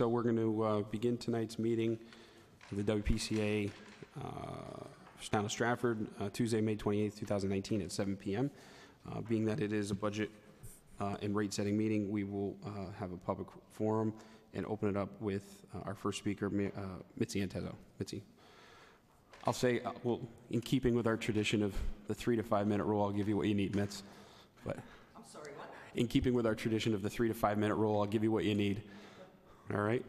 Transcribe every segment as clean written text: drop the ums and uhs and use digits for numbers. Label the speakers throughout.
Speaker 1: So we're going to begin tonight's meeting of the WPCA Town of Stratford, Tuesday, May 28th, 2019 at 7 p.m. Being that it is a budget and rate-setting meeting, we will have a public forum and open it up with our first speaker, Mitzi Antezo. Mitzi. I'll say, well, in keeping with our tradition of the 3 to 5 minute rule, I'll give you what you need, Mitz. But
Speaker 2: I'm sorry, what?
Speaker 1: In keeping with our tradition of the 3 to 5 minute rule, I'll give you what you need. All right?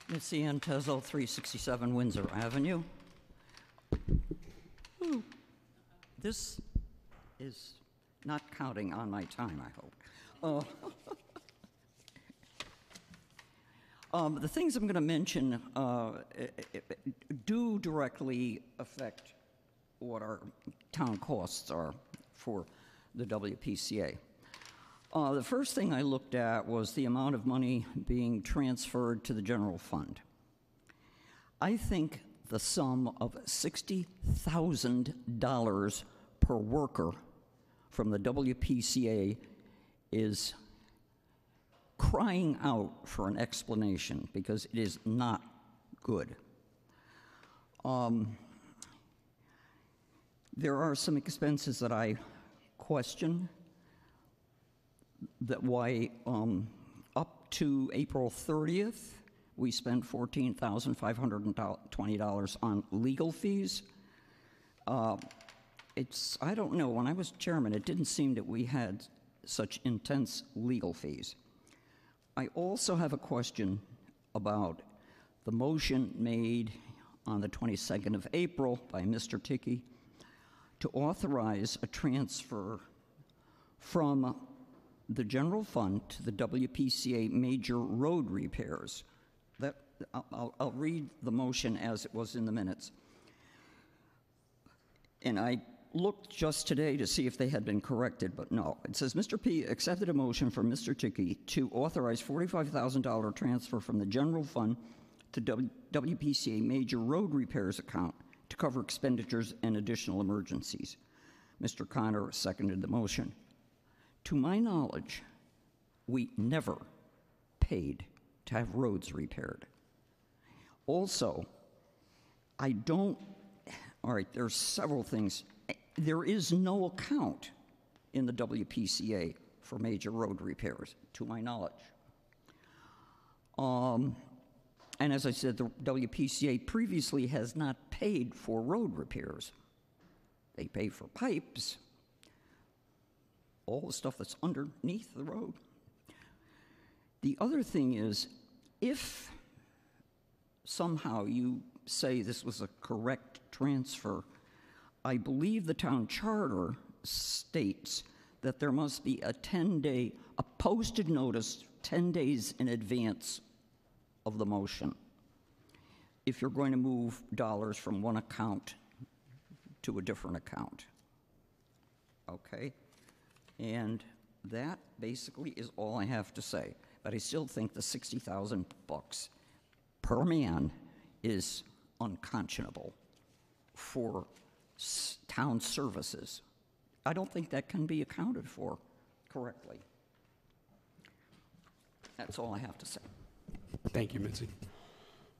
Speaker 2: Mitzi Antezo, 367 Windsor Avenue. Ooh. This is not counting on my time, I hope. The things I'm going to mention do directly affect what our town costs are for the WPCA. The first thing I looked at was the amount of money being transferred to the general fund. I think the sum of $60,000 per worker from the WPCA is crying out for an explanation because it is not good. There are some expenses that I question, that why up to April 30th, we spent $14,520 on legal fees. I don't know, when I was chairman, it didn't seem that we had such intense legal fees. I also have a question about the motion made on the 22nd of April by Mr. Ticky to authorize a transfer from the general fund to the WPCA major road repairs. That I'll read the motion as it was in the minutes. And I looked just today to see if they had been corrected, but no. It says, Mr. P accepted a motion from Mr. Ticky to authorize $45,000 transfer from the general fund to WPCA major road repairs account to cover expenditures and additional emergencies. Mr. Connor seconded the motion. To my knowledge, we never paid to have roads repaired. Also, all right, there's several things. There is no account in the WPCA for major road repairs, to my knowledge. And as I said, the WPCA previously has not paid for road repairs. They pay for pipes, all the stuff that's underneath the road. The other thing is, if somehow you say this was a correct transfer, I believe the town charter states that there must be a posted notice 10 days in advance of the motion if you're going to move dollars from one account to a different account. Okay? And that basically is all I have to say. But I still think the $60,000 per man is unconscionable for town services. I don't think that can be accounted for correctly. That's all I have to say.
Speaker 1: Thank you, Mitzi.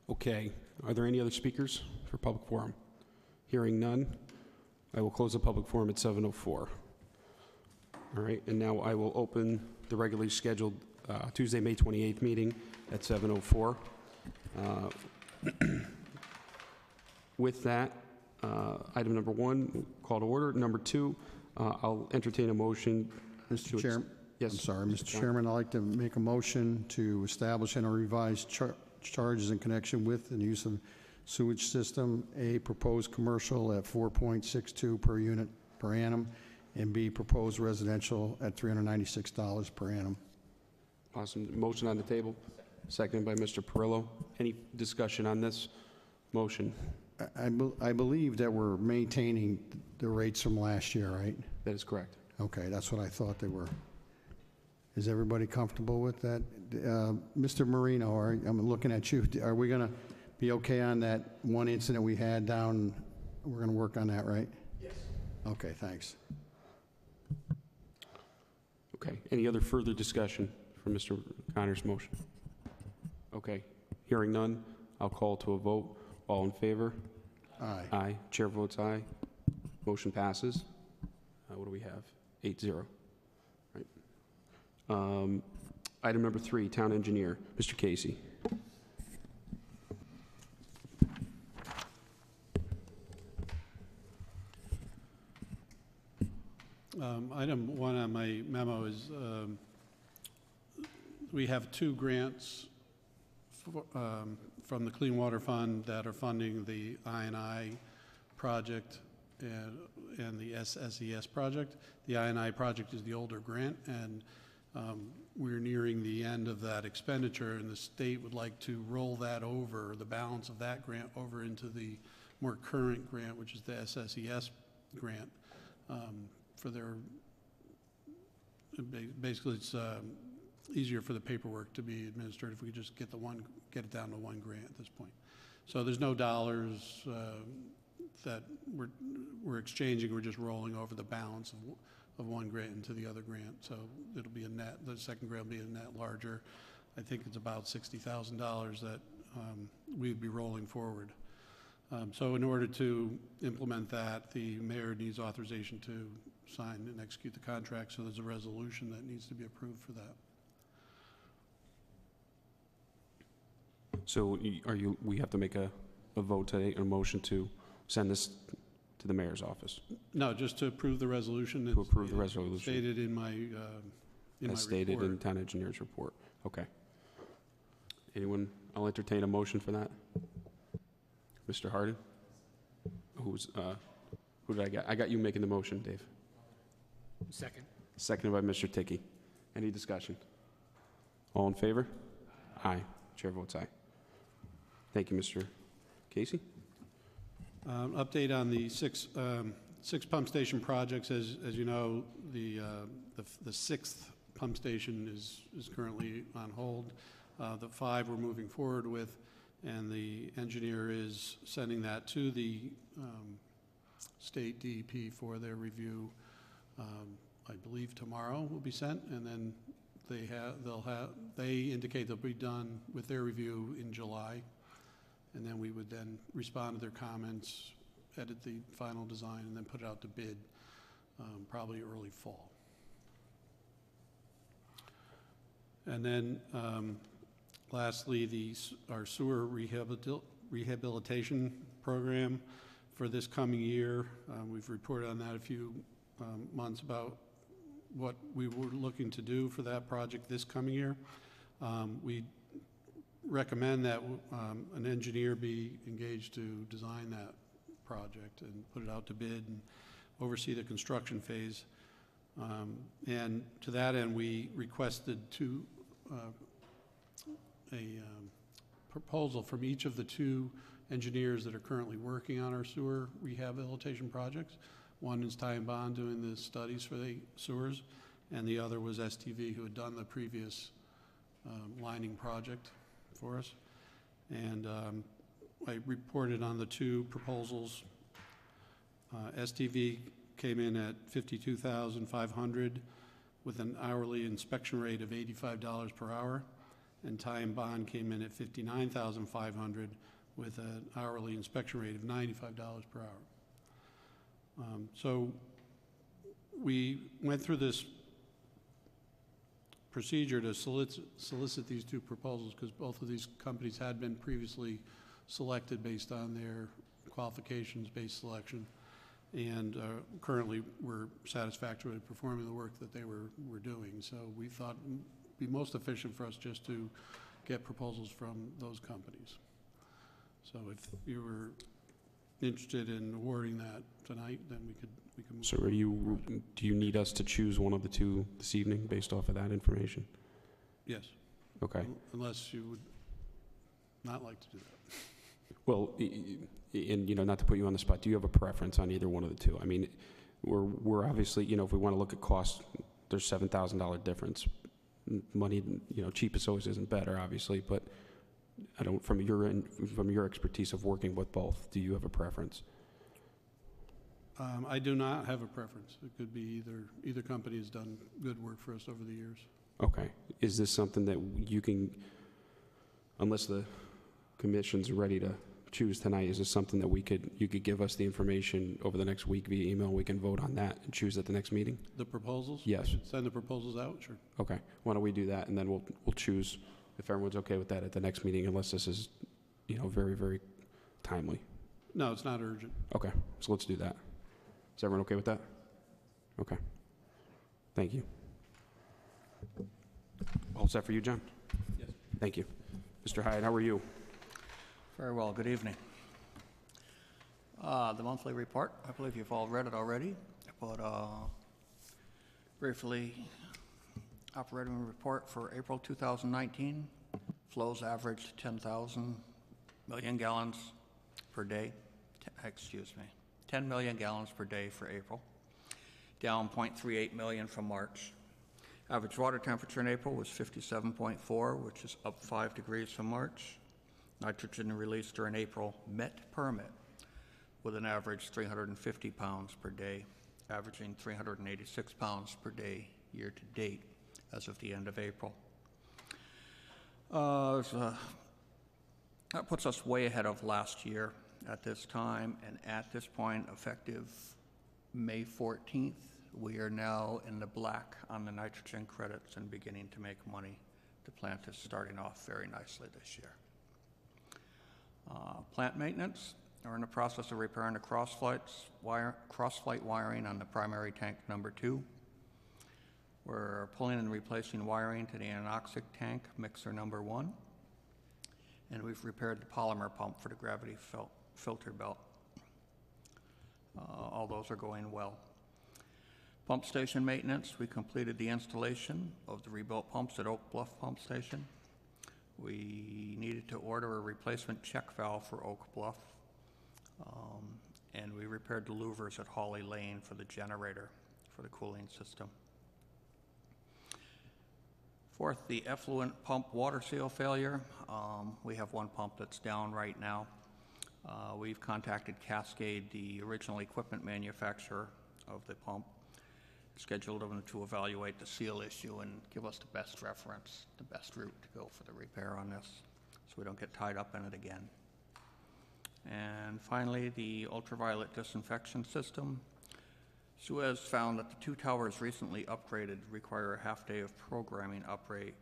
Speaker 1: Okay, are there any other speakers for public forum? Hearing none, I will close the public forum at 7:04. All right, and now I will open the regularly scheduled Tuesday, May 28th meeting at 7:04. With that, item number 1, call to order. Number 2, I'll entertain a motion.
Speaker 3: Mr. Chairman.
Speaker 1: Yes.
Speaker 3: I'm sorry, Mr. Chairman, I'd like to make a motion to establish and revise charges in connection with the use of sewage system. A, proposed commercial at 4.62 per unit per annum, and B, proposed residential at $396 per annum.
Speaker 1: Awesome. Motion on the table. Seconded by Mr. Perillo. Any discussion on this motion?
Speaker 3: I believe that we're maintaining the rates from last year, right?
Speaker 1: That is correct.
Speaker 3: Okay, that's what I thought they were. Is everybody comfortable with that? Mr. Marino, I'm looking at you. Are we going to be okay on that one incident we had down we're going to work on that, right? Yes. Okay, thanks.
Speaker 1: Okay, any other further discussion for Mr. Connor's motion? Okay, hearing none, I'll call to a vote. All in favor?
Speaker 3: Aye.
Speaker 1: Aye. Chair votes aye. Motion passes. What do we have? 8-0. Right. Item number 3, Town Engineer, Mr. Casey.
Speaker 4: Item 1 on my memo is we have 2 grants from the Clean Water Fund that are funding the I&I project and the SSES project. The I&I project is the older grant, and we're nearing the end of that expenditure, and the state would like to roll that over, the balance of that grant, over into the more current grant, which is the SSES grant. For their, basically it's easier for the paperwork to be administered if we just get it down to 1 grant at this point. So there's no dollars that we're exchanging, we're just rolling over the balance of 1 grant into the other grant. So it'll be a net, the second grant will be a net larger. I think it's about $60,000 that we'd be rolling forward. So in order to implement that, the mayor needs authorization to sign and execute the contract, so there's a resolution that needs to be approved for that.
Speaker 1: So we have to make a vote today, a motion to send this to the mayor's office?
Speaker 4: No, just to approve the resolution.
Speaker 1: To approve the resolution.
Speaker 4: Stated in my
Speaker 1: as stated
Speaker 4: report.
Speaker 1: in town engineer's report. Okay. Anyone? I'll entertain a motion for that. Mr. Harden? Who did I get? I got you making the motion, Dave.
Speaker 5: Second.
Speaker 1: Seconded by Mr. Ticky. Any discussion? All in favor? Aye. Chair votes aye. Thank you, Mr. Casey.
Speaker 4: Update on the six pump station projects. As you know, the 6th pump station is currently on hold. The 5 we're moving forward with, and the engineer is sending that to the state DEP for their review. I believe tomorrow will be sent, and then they indicate they'll be done with their review in July, and then we would then respond to their comments, edit the final design, and then put it out to bid probably early fall. And then lastly, our sewer rehabilitation program for this coming year. We've reported on that a few months about what we were looking to do for that project this coming year. We recommend that an engineer be engaged to design that project and put it out to bid and oversee the construction phase. And to that end, we requested a proposal from each of the 2 engineers that are currently working on our sewer rehabilitation projects. One is Ty and Bond doing the studies for the sewers, and the other was STV, who had done the previous lining project for us. And I reported on the 2 proposals. STV came in at $52,500 with an hourly inspection rate of $85 per hour, and Ty and Bond came in at $59,500 with an hourly inspection rate of $95 per hour. So we went through this procedure to solicit these 2 proposals because both of these companies had been previously selected based on their qualifications-based selection, and currently we're satisfactory with performing the work that they were doing. So we thought it would be most efficient for us just to get proposals from those companies. So if you were interested in awarding that tonight, then we could move
Speaker 1: So do you need us to choose one of the 2 this evening based off of that information?
Speaker 4: Yes.
Speaker 1: Okay.
Speaker 4: Unless you would not like to do that.
Speaker 1: Well, and not to put you on the spot, do you have a preference on either one of the 2? I mean, we're obviously, if we want to look at cost, there's $7,000 difference. Money, cheapest always isn't better, obviously, but I don't, from your expertise of working with both, do you have a preference?
Speaker 4: I do not have a preference. It could be either company has done good work for us over the years.
Speaker 1: Okay. Is this something that you can, unless the commission's ready to choose tonight, is this something that you could give us the information over the next week via email? We can vote on that and choose at the next meeting?
Speaker 4: The proposals?
Speaker 1: Yes.
Speaker 4: I should send the proposals out? Sure.
Speaker 1: Okay. Why don't we do that, and then we'll choose if everyone's okay with that at the next meeting, unless this is, very, very timely.
Speaker 4: No, it's not urgent.
Speaker 1: Okay. So let's do that. Is everyone okay with that? Okay. Thank you. All set for you, John?
Speaker 4: Yes.
Speaker 1: Thank you. Mr. Hyde, how are you?
Speaker 6: Very well, good evening. The monthly report, I believe you've all read it already, but briefly, operating report for April 2019, flows averaged 10,000 million gallons per day, 10 million gallons per day for April, down 0.38 million from March. Average water temperature in April was 57.4, which is up 5 degrees from March. Nitrogen released during April met permit with an average 350 pounds per day, averaging 386 pounds per day year to date as of the end of April. That puts us way ahead of last year at this time, and at this point, effective May 14th, we are now in the black on the nitrogen credits and beginning to make money. The plant is starting off very nicely this year. Plant maintenance, we're in the process of repairing the cross-flight wiring on the primary tank number 2. We're pulling and replacing wiring to the anoxic tank mixer number 1. And we've repaired the polymer pump for the gravity filter belt. All those are going well. Pump station maintenance, we completed the installation of the rebuilt pumps at Oak Bluff Pump Station. We needed to order a replacement check valve for Oak Bluff, and we repaired the louvers at Hawley Lane for the generator for the cooling system. Fourth, the effluent pump water seal failure. We have one pump that's down right now. We've contacted Cascade, the original equipment manufacturer of the pump, scheduled them to evaluate the seal issue and give us the best reference, the best route to go for the repair on this, so we don't get tied up in it again. And finally, the ultraviolet disinfection system. Suez found that the 2 towers recently upgraded require a half-day of programming upgrade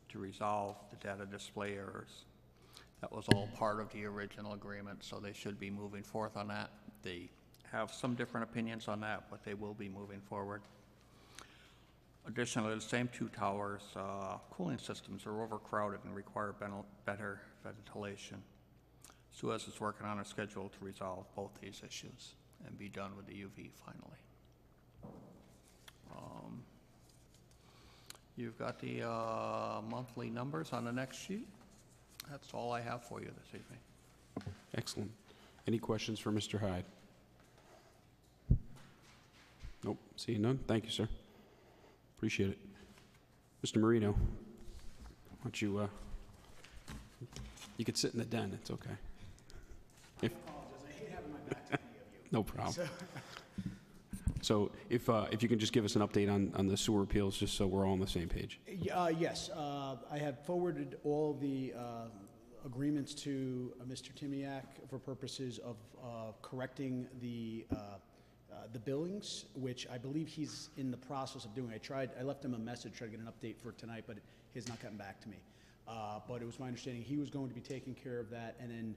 Speaker 6: to resolve the data display errors. That was all part of the original agreement, so they should be moving forth on that. They have some different opinions on that, but they will be moving forward. Additionally, the same 2 towers, cooling systems are overcrowded and require better ventilation. Suez is working on a schedule to resolve both these issues and be done with the UV finally. You've got the monthly numbers on the next sheet. That's all I have for you this evening.
Speaker 1: Excellent. Any questions for Mr. Hyde? Nope. Seeing none. Thank you, sir. Appreciate it. Mr. Marino, why don't you, you could sit in the den. It's okay.
Speaker 5: I hate having my back to any of you.
Speaker 1: No problem. So if you can just give us an update on the sewer appeals, just so we're all on the same page.
Speaker 5: Yes, I have forwarded all the agreements to Mr. Timiak for purposes of correcting the billings, which I believe he's in the process of doing. I left him a message, tried to get an update for tonight, but he has not gotten back to me. But it was my understanding he was going to be taking care of that, and then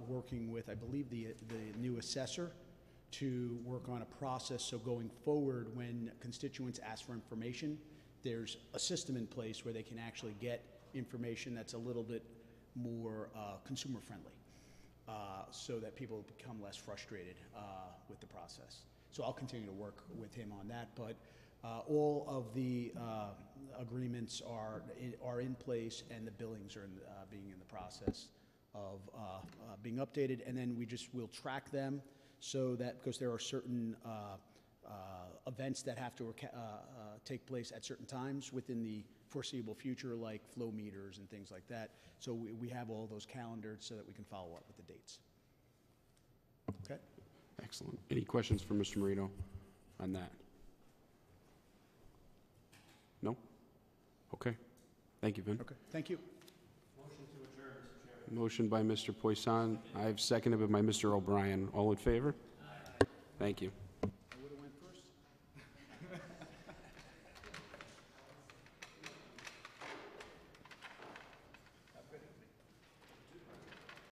Speaker 5: working with, I believe, the new assessor to work on a process so going forward when constituents ask for information, there's a system in place where they can actually get information that's a little bit more consumer friendly, so that people become less frustrated with the process. So I'll continue to work with him on that, but all of the agreements are in place, and the billings are being in the process of being updated, and then we'll track them so that, because there are certain events that have to take place at certain times within the foreseeable future, like flow meters and things like that. So we have all those calendared so that we can follow up with the dates. Okay?
Speaker 1: Excellent. Any questions for Mr. Marino on that? No? Okay. Thank you, Vin.
Speaker 5: Okay, thank you.
Speaker 1: Motion by Mr. Poisson. I've seconded it by Mr. O'Brien. All in favor? Thank you.